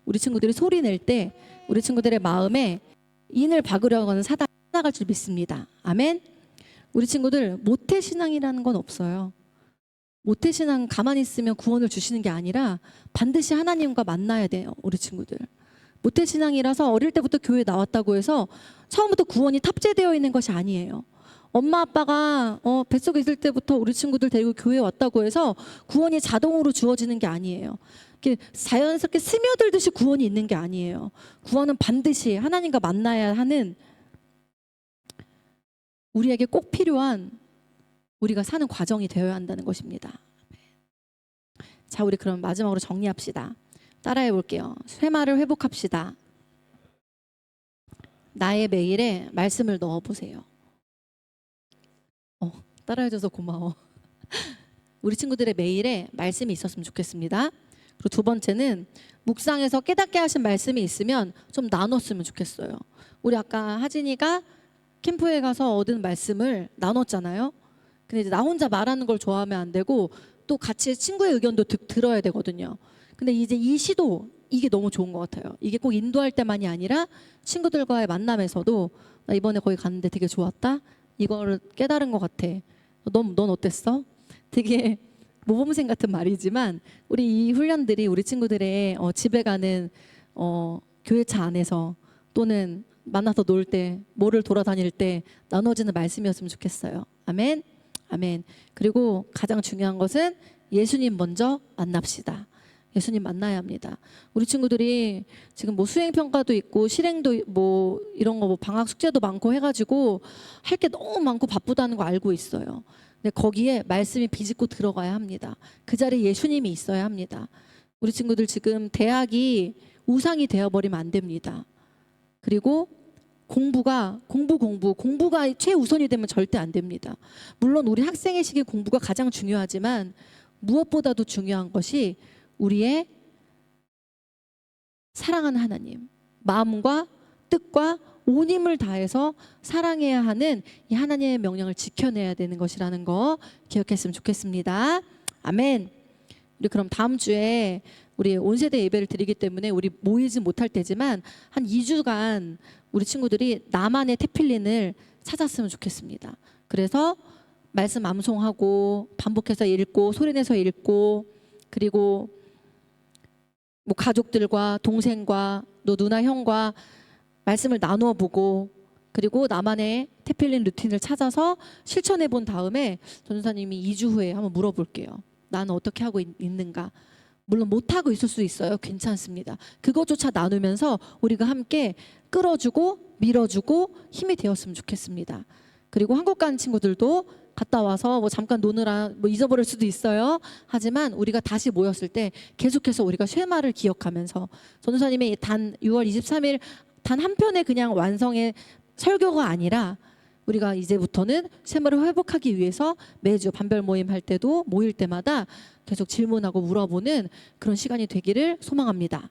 우리 친구들이 소리 낼 때 우리 친구들의 마음에 인을 박으려고 하는 사단이 나갈 줄 믿습니다. 아멘. 우리 친구들 모태신앙이라는 건 없어요. 모태신앙 가만히 있으면 구원을 주시는 게 아니라 반드시 하나님과 만나야 돼요. 우리 친구들. 모태신앙이라서 어릴 때부터 교회 나왔다고 해서 처음부터 구원이 탑재되어 있는 것이 아니에요. 엄마 아빠가 뱃속에 있을 때부터 우리 친구들 데리고 교회에 왔다고 해서 구원이 자동으로 주어지는 게 아니에요. 이렇게 자연스럽게 스며들듯이 구원이 있는 게 아니에요. 구원은 반드시 하나님과 만나야 하는 우리에게 꼭 필요한 우리가 사는 과정이 되어야 한다는 것입니다. 자, 우리 그럼 마지막으로 정리합시다. 따라해 볼게요. 쇠마를 회복합시다. 나의 메일에 말씀을 넣어 보세요. 따라해줘서 고마워. 우리 친구들의 메일에 말씀이 있었으면 좋겠습니다. 그리고 두 번째는 묵상에서 깨닫게 하신 말씀이 있으면 좀 나눴으면 좋겠어요. 우리 아까 하진이가 캠프에 가서 얻은 말씀을 나눴잖아요. 근데 이제 나 혼자 말하는 걸 좋아하면 안 되고 또 같이 친구의 의견도 들어야 되거든요. 근데 이제 이 시도 이게 너무 좋은 것 같아요. 이게 꼭 인도할 때만이 아니라 친구들과의 만남에서도 나 이번에 거기 갔는데 되게 좋았다. 이거를 깨달은 것 같아. 넌 어땠어? 되게 모범생 같은 말이지만 우리 이 훈련들이 우리 친구들의 집에 가는 교회차 안에서 또는 만나서 놀 때, 모를 돌아다닐 때 나눠지는 말씀이었으면 좋겠어요. 아멘. 아멘. 그리고 가장 중요한 것은 예수님 먼저 만납시다. 예수님 만나야 합니다. 우리 친구들이 지금 뭐 수행 평가도 있고 실행도 뭐 이런 거 뭐 방학 숙제도 많고 해가지고 할 게 너무 많고 바쁘다는 거 알고 있어요. 근데 거기에 말씀이 비집고 들어가야 합니다. 그 자리에 예수님이 있어야 합니다. 우리 친구들 지금 대학이 우상이 되어버리면 안 됩니다. 그리고 공부가 최우선이 되면 절대 안 됩니다. 물론 우리 학생의 시기 공부가 가장 중요하지만 무엇보다도 중요한 것이 우리의 사랑하는 하나님, 마음과 뜻과 온 힘을 다해서 사랑해야 하는 이 하나님의 명령을 지켜내야 되는 것이라는 거 기억했으면 좋겠습니다. 아멘. 우리 그럼 다음 주에 우리 온 세대 예배를 드리기 때문에 우리 모이지 못할 때지만 한 2주간 우리 친구들이 나만의 테필린을 찾았으면 좋겠습니다. 그래서 말씀 암송하고 반복해서 읽고 소리내서 읽고 그리고 뭐 가족들과 동생과 또 누나 형과 말씀을 나누어 보고 그리고 나만의 테필린 루틴을 찾아서 실천해 본 다음에 전도사님이 2주 후에 한번 물어볼게요. 나는 어떻게 하고 있는가? 물론 못하고 있을 수 있어요. 괜찮습니다. 그것조차 나누면서 우리가 함께 끌어주고 밀어주고 힘이 되었으면 좋겠습니다. 그리고 한국 가는 친구들도 갔다 와서 뭐 잠깐 노느라 뭐 잊어버릴 수도 있어요. 하지만 우리가 다시 모였을 때 계속해서 우리가 쇠마를 기억하면서 전도사님의 단 6월 23일 단 한 편의 그냥 완성의 설교가 아니라 우리가 이제부터는 쇠마를 회복하기 위해서 매주 반별 모임 할 때도 모일 때마다 계속 질문하고 물어보는 그런 시간이 되기를 소망합니다.